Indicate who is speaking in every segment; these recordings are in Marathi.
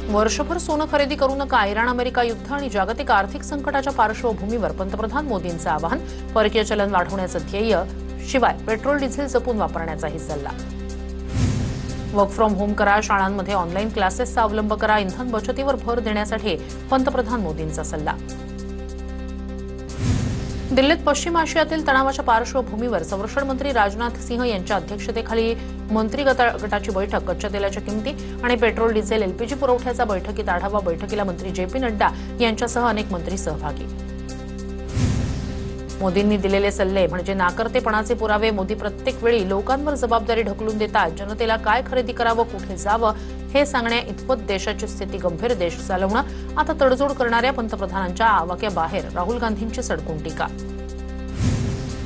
Speaker 1: वर्षभर सोनं खरेदी करू नका. इराण अमेरिका युद्ध आणि जागतिक आर्थिक संकटाच्या पार्श्वभूमीवर पंतप्रधान मोदींचं आवाहन. परकीय चलन वाढवण्याचं ध्येय, शिवाय पेट्रोल डिझेल जपून वापरण्याचाही सल्ला. वर्क फ्रॉम होम करा. शाळांमध्ये ऑनलाईन क्लासेसचा अवलंब करा. इंधन बचतीवर भर देण्यासाठी पंतप्रधान मोदींचा सल्ला. दिल्लीत पश्चिम आशियातील तणावाच्या पार्श्वभूमीवर संरक्षण मंत्री राजनाथ सिंह यांच्या अध्यक्षतेखाली मंत्री गटाची बैठक. कच्च्या तेलाच्या किमती आणि पेट्रोल डिझेल एलपीजी पुरवठ्याचा बैठकीत आढावा. बैठकीला मंत्री जे.पी. नड्डा यांच्यासह अनेक मंत्री सहभागी. मोदींनी दिलेले सल्ले म्हणजे नाकर्तेपणाचे पुरावे. मोदी प्रत्येक वेळी लोकांवर जबाबदारी ढकलून देतात. जनतेला काय खरेदी करावं, कुठे जावं हे सांगण्या इतपत देशाची स्थिती गंभीर. देश चालवणं आता तडजोड करणाऱ्या पंतप्रधानांच्या आवाक्याबाहेर राहुल गांधींची सडकून टीका.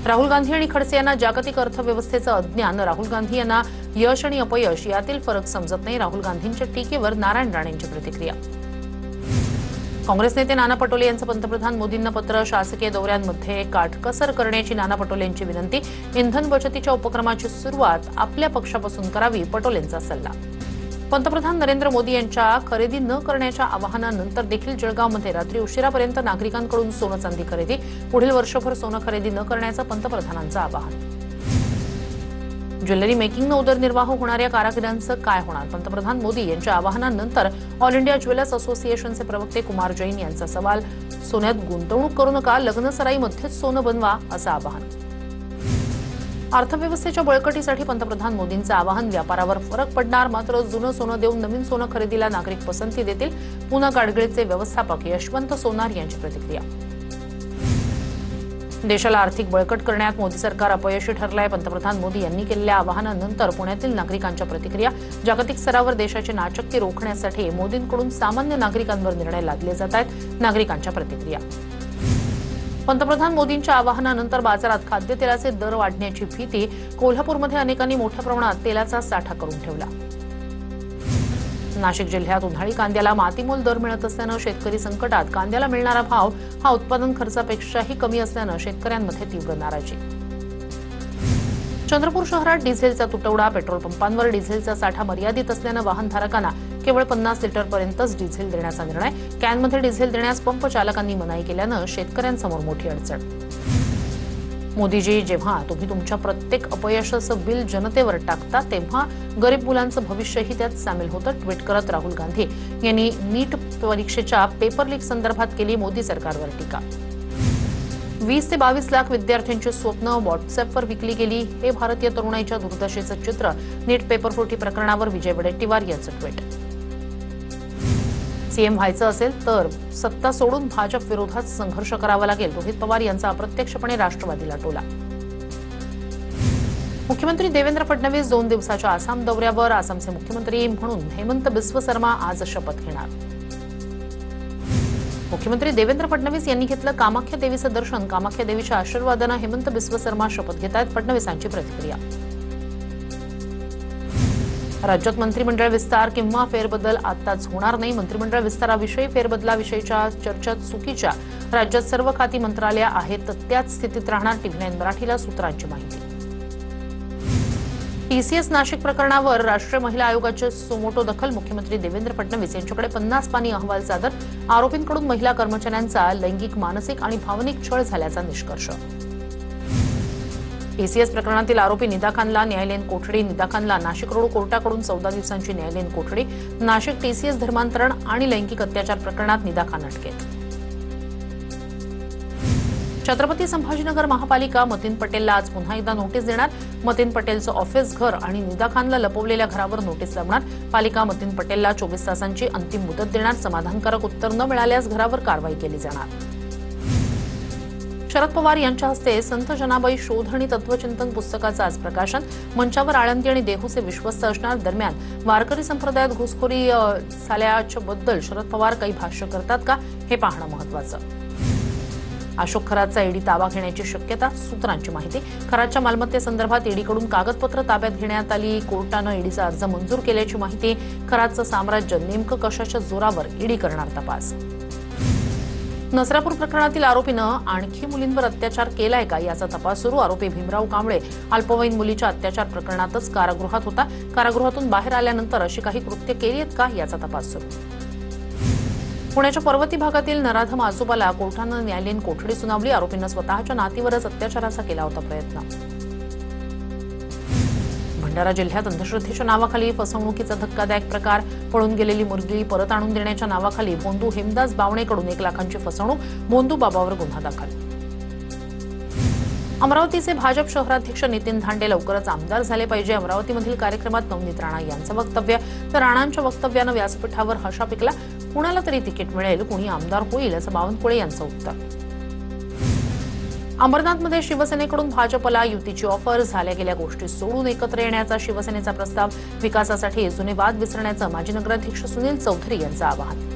Speaker 1: राहुल गांधी आणि खडसे यांना जागतिक अर्थव्यवस्थेचं अज्ञान. राहुल गांधी यांना यश आणि अपयश यातील फरक समजत नाही. राहुल गांधींच्या टीकेवर नारायण राणेंची प्रतिक्रिया. काँग्रेस नेते नाना पटोले यांचं पंतप्रधान मोदींना पत्र. शासकीय दौऱ्यांमध्ये काटकसर करण्याची नाना पटोलेंची विनंती. इंधन बचतीच्या उपक्रमाची सुरुवात आपल्या पक्षापासून करावी, पटोलेंचा सल्ला. पंतप्रधान नरेंद्र मोदी यांच्या खरेदी न करण्याच्या आवाहनानंतर देखील जळगावमध्ये रात्री उशिरापर्यंत नागरिकांकडून सोनं चांदी खरेदी. पुढील वर्षभर सोनं खरेदी न करण्याचं पंतप्रधानांचं आवाहन. ज्वेलरी मेकिंगनं उदरनिर्वाह होणाऱ्या कारागिरांचं काय होणार? पंतप्रधान मोदी यांच्या आवाहनानंतर ऑल इंडिया ज्वेलर्स असोसिएशनचे प्रवक्ते कुमार जैन यांचा सवाल. सोन्यात गुंतवणूक करू नका, लग्नसराईमध्येच सोनं बनवा असं आवाहन. अर्थव्यवस्थेच्या बळकटीसाठी पंतप्रधान मोदींचं आवाहन. व्यापारावर फरक पडणार, मात्र जुनं सोनं देऊन नवीन सोनं खरेदीला नागरिक पसंती देतील. पुणे गाडगीळचे व्यवस्थापक यशवंत सोनार यांची प्रतिक्रिया. देशाला आर्थिक बळकट करण्यात मोदी सरकार अपयशी ठरलंय. पंतप्रधान मोदी यांनी केलेल्या आवाहनानंतर पुण्यातील नागरिकांच्या प्रतिक्रिया. जागतिक स्तरावर देशाची नाचक्की रोखण्यासाठी मोदींकडून सामान्य नागरिकांवर निर्णय लादले जात आहेत. नागरिकांच्या प्रतिक्रिया. पंतप्रधान मोदींच्या आवाहनानंतर बाजारात खाद्यतेलाचे दर वाढण्याची भीती. कोल्हापूरमध्ये अनेकांनी मोठ्या प्रमाणात तेलाचा साठा करून ठेवला. नाशिक जिल्ह्यात उन्हाळी कांद्याला मातीमोल दर मिळत असल्यानं शेतकरी संकटात. कांद्याला मिळणारा भाव हा उत्पादन खर्चापेक्षाही कमी असल्यानं शेतकऱ्यांमध्ये तीव्र नाराजी. चंद्रपूर शहरात डिझेलचा तुटवडा. पेट्रोल पंपांवर डिझेलचा साठा मर्यादित असल्यानं वाहनधारकांना केवळ 50 लिटरपर्यंतच डिझेल देण्याचा निर्णय. कॅनमध्ये डिझेल देण्यास पंप चालकांनी मनाई केल्यानं शेतकऱ्यांसमोर मोठी अडचण. मोदीजी, जेव्हा तुम्ही तुमच्या प्रत्येक अपयशाचं बिल जनतेवर टाकता तेव्हा गरीब मुलांचं भविष्यही त्यात सामील होतं. ट्विट करत राहुल गांधी यांनी नीट परीक्षेच्या पेपर लीक संदर्भात केली मोदी सरकारवर टीका. 20 ते 22 लाख विद्यार्थ्यांची स्वप्न व्हॉट्सअपवर विकली गेली. हे भारतीय तरुणाईच्या दुर्दशेचं चित्र. नीट पेपर फुटी प्रकरणावर विजय वडेट्टीवार यांचं ट्विट. सीएम व्हायचं असेल तर सत्ता सोडून भाजप विरोधात संघर्ष करावा लागेल. रोहित पवार यांचा अप्रत्यक्षपणे राष्ट्रवादीला टोला. मुख्यमंत्री देवेंद्र फडणवीस 2 दिवसाच्या आसाम दौऱ्यावर. आसामचे मुख्यमंत्री म्हणून हेमंत बिस्व शर्मा आज शपथ घेणार. मुख्यमंत्री देवेंद्र फडणवीस यांनी घेतलं कामाख्या देवीचं दर्शन. कामाख्या देवीच्या आशीर्वादानं हेमंत बिस्व शर्मा शपथ घेत आहेत. फडणवीसांची प्रतिक्रिया. राज्यात मंत्रिमंडळ विस्तार किंवा फेरबदल आताच होणार नाही. मंत्रिमंडळ विस्ताराविषयी फेरबदलाविषयीच्या चर्चा चुकीच्या. राज्यात सर्व खाती मंत्रालय आहेत त्याच स्थितीत राहणार. TV9 मराठीला सूत्रांची माहिती. TCS नाशिक प्रकरणावर राष्ट्रीय महिला आयोगाची सुमोटो दखल. मुख्यमंत्री देवेंद्र फडणवीस यांच्याकडे 50 पानी अहवाल सादर. आरोपींकडून महिला कर्मचाऱ्यांचा लैंगिक, मानसिक आणि भावनिक छळ झाल्याचा निष्कर्ष. TCS प्रकरणातील आरोपी निदा खानला न्यायालयीन कोठडी. निदा खानला नाशिक रोड कोर्टाकडून 14 दिवसांची न्यायालयीन कोठडी. नाशिक TCS धर्मांतरण आणि लैंगिक अत्याचार प्रकरणात निदा खान अटकेत. छत्रपती संभाजीनगर महापालिका मतीन पटेलला आज पुन्हा एकदा नोटीस देणार. मतीन पटेलचं ऑफिस, घर आणि निदा खानला लपवलेल्या घरावर नोटीस लावणार. पालिका मतीन पटेलला 24 तासांची अंतिम मुदत देणार. समाधानकारक उत्तर न मिळाल्यास घरावर कारवाई केली जाणार. शरद पवार यांच्या हस्ते संत जनाबाई शोध आणि तत्वचिंतन पुस्तकाचं आज प्रकाशन. मंचावर आळंदी आणि देहूचे विश्वस्त असणार. दरम्यान वारकरी संप्रदायात घुसखोरी झाल्याबद्दल शरद पवार काही भाष्य करतात का हे पाहणं महत्त्वाचं. अशोक खरातचा ईडी ताबा घेण्याची शक्यता. सूत्रांची माहिती. खरातच्या मालमत्तेसंदर्भात ईडीकडून कागदपत्र ताब्यात घेण्यात आली. कोर्टानं ईडीचा अर्ज मंजूर केल्याची माहिती. खरातचं साम्राज्य नेमकं कशाच्या जोरावर ईडी करणार तपास. नसरापूर प्रकरणातील आरोपीनं आणखी मुलींवर अत्याचार केलाय का याचा तपास सुरू. आरोपी भीमराव कांबळे अल्पवयीन मुलीच्या अत्याचार प्रकरणातच कारागृहात होता. कारागृहातून बाहेर आल्यानंतर अशी काही कृत्य केली आहेत का याचा तपास सुरू. पुण्याच्या पर्वती भागातील नराधम आजोबाला कोर्टानं न्यायालयीन कोठडी सुनावली. आरोपींना स्वतःच्या नातीवरच अत्याचाराचा केला होता प्रयत्न. भंडारा जिल्ह्यात अंधश्रद्धेच्या नावाखाली फसवणुकीचा धक्कादायक प्रकार. पळून गेलेली मुलगी परत आणून देण्याच्या नावाखाली भोंदू हेमदास बावणेकडून 1 लाखांची फसवणूक. भोंदू बाबावर गुन्हा दाखल. अमरावतीचे भाजप शहराध्यक्ष नितीन धांडे लवकरच आमदार झाले पाहिजे. अमरावतीमधील कार्यक्रमात नवनीत राणा यांचं वक्तव्य. तर राणांच्या वक्तव्यानं व्यासपीठावर हशा पिकला. कुणाला तरी तिकीट मिळेल, कुणी आमदार होईल असं बावनकुळे यांचं उत्तर. अंबरनाथमध्ये शिवसेनेकडून भाजपला युतीची ऑफर. झाल्या गेल्या गोष्टी सोडून एकत्र येण्याचा शिवसेनेचा प्रस्ताव. विकासासाठी जुने वाद विसरण्याचं माजी नगराध्यक्ष सुनील चौधरी यांचं आवाहन.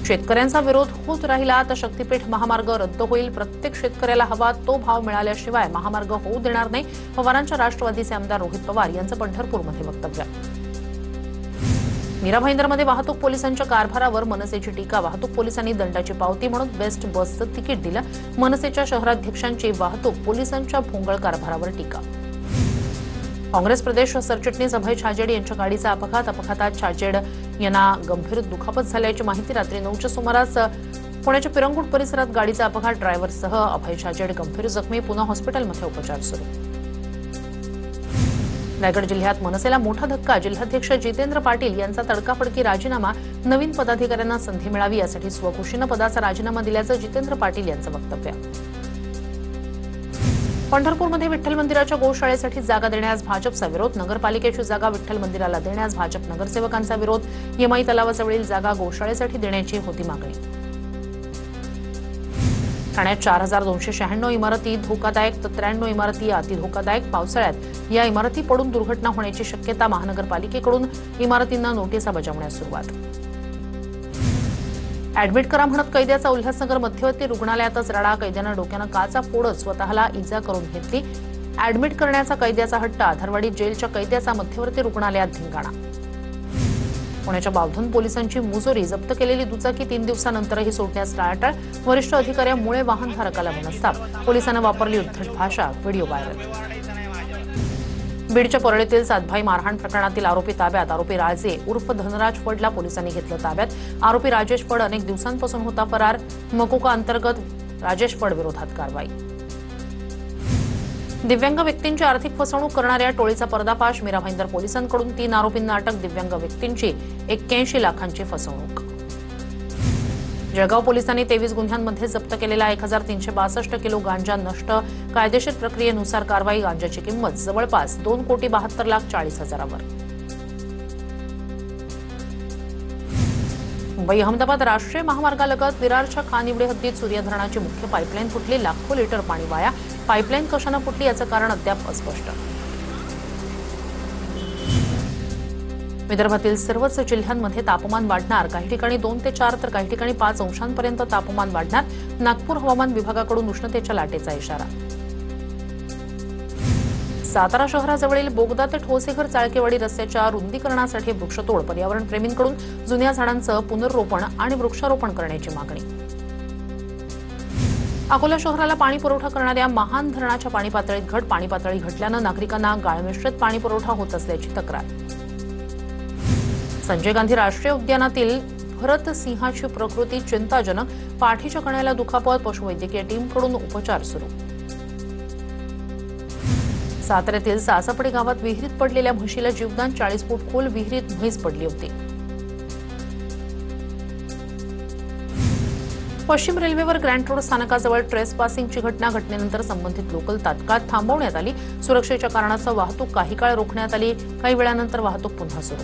Speaker 1: शेतकऱ्यांचा विरोध होत राहिला तर शक्तीपीठ महामार्ग रद्द होईल. प्रत्येक शेतकऱ्याला हवा तो भाव मिळाल्याशिवाय महामार्ग होऊ देणार नाही. पवारांच्या राष्ट्रवादीचे आमदार रोहित पवार यांचं पंढरपूरमध्ये वक्तव्य. मीरा भाईंदरमध्ये वाहतूक पोलिसांच्या कारभारावर मनसेची टीका. वाहतूक पोलिसांनी दंडाची पावती म्हणून बेस्ट बसचं तिकीट दिलं. मनसेच्या शहराध्यक्षांची वाहतूक पोलिसांच्या भोंगळ कारभारावर टीका. काँग्रेस प्रदेश सरचिटणीस अभय छाजेड यांच्या गाडीचा अपघात. अपघातात छाजेड यांना गंभीर दुखापत झाल्याची माहिती. रात्री 9च्या सुमारास पुण्याच्या पिरंगुट परिसरात गाडीचा अपघात. ड्रायव्हरसह अभय छाजेड गंभीर जखमी. पुन्हा हॉस्पिटलमध्ये उपचार सुरू. रायगड जिल्ह्यात मनसेला मोठा धक्का. जिल्हाध्यक्ष जितेंद्र पाटील यांचा तडकाफडकी राजीनामा. नवीन पदाधिकाऱ्यांना संधी मिळावी यासाठी स्वघोषीनं पदाचा राजीनामा दिल्याचं जितेंद्र पाटील यांचं वक्तव्य. पंढरपूरमध्ये विठ्ठल मंदिराच्या गोशाळेसाठी जागा देण्यास भाजपचा विरोध. नगरपालिकेची जागा विठ्ठल मंदिराला देण्यास भाजप नगरसेवकांचा विरोध. येमाई तलावाजवळील जागा गोशाळेसाठी देण्याची होती मागणी. ठाण्यात 4296 इमारती धोकादायक तर 93 इमारती अतिधोकादायक. पावसाळ्यात या इमारती पडून दुर्घटना होण्याची शक्यता. महानगरपालिकेकडून इमारतींना नोटिसा बजावण्यास सुरुवात. ऍडमिट करा म्हणत कैद्याचा उल्हासनगर मध्यवर्ती रुग्णालयातच राडा. कैद्यानं डोक्यानं काचा फोडत स्वतःला इजा करून घेतली. ऍडमिट करण्याचा कैद्याचा हट्ट. आधारवाडी जेलच्या कैद्याचा मध्यवर्ती रुग्णालयात धिंगाणा. पुण्याच्या बावधन पोलिसांची मुजोरी. जप्त केलेली दुचाकी 3 दिवसानंतरही सोडण्यास टाळाटाळ. वरिष्ठ अधिकाऱ्यामुळे वाहनधारकाला मनस्ताप. पोलिसांनी वापरली उद्धट भाषा. Video viral. बीडच्या परळीतील सातभाई मारहाण प्रकरणातील आरोपी ताब्यात. आरोपी राजे उर्फ धनराज फडला पोलिसांनी घेतलं ताब्यात. आरोपी राजेश फड अनेक दिवसांपासून होता फरार. मकोका अंतर्गत राजेश फड विरोधात कारवाई. दिव्यांग व्यक्तींची आर्थिक फसवणूक करणाऱ्या टोळीचा पर्दाफाश. मीरा भाईंदर पोलिसांकडून 3 आरोपींना अटक. दिव्यांग व्यक्तींची 81 लाखांची फसवणूक. जळगाव पोलिसांनी 23 गुन्ह्यांमध्ये जप्त केलेला 1362 किलो गांजा नष्ट. कायदेशीर प्रक्रियेनुसार कारवाई. गांजाची किंमत जवळपास 2,72,40,000वर. मुंबई अहमदाबाद राष्ट्रीय महामार्गालगत विरारच्या खानिवडे हद्दीत सूर्य धरणाची मुख्य पाईपलाईन फुटली. लाखो लिटर पाणी वाया. पाईपलाईन कशानं फुटली याचं कारण अद्याप अस्पष्ट. विदर्भातील सर्वच जिल्ह्यांमध्ये तापमान वाढणार. काही ठिकाणी 2 ते 4 तर काही ठिकाणी 5 अंशांपर्यंत तापमान वाढणार. नागपूर हवामान विभागाकडून उष्णतेच्या लाटेचा इशारा. सातारा शहराजवळील बोगदा ते ठोसेघर चाळकेवाडी रस्त्याच्या रुंदीकरणासाठी वृक्षतोड. पर्यावरण प्रेमींकडून जुन्या झाडांचं पुनर्रोपण आणि वृक्षारोपण करण्याची मागणी. अकोला शहराला पाणी पुरवठा करणाऱ्या महान धरणाच्या पाणी पातळीत घट. पाणी पातळी घटल्यानं नागरिकांना गाळमिश्रित पाणी पुरवठा होत असल्याची तक्रार. संजय गांधी राष्ट्रीय उद्यानातील भरत सिंहाची प्रकृती चिंताजनक. पाठीच्या कण्याला दुखापत. पशुवैद्यकीय टीमकडून उपचार सुरू. साताऱ्यातील सासापडी गावात विहिरीत पडलेल्या म्हशीला जीवदान. 40 फूट खोल विहिरीत म्हैस पडली होती. पश्चिम रेल्वेवर ग्रँट रोड स्थानकाजवळ ट्रेसपासिंगची घटना. घटनेनंतर संबंधित लोकल तात्काळ थांबवण्यात आली. सुरक्षेच्या कारणास्तव वाहतूक काही काळ रोखण्यात आली. काही वेळानंतर वाहतूक पुन्हा सुरू.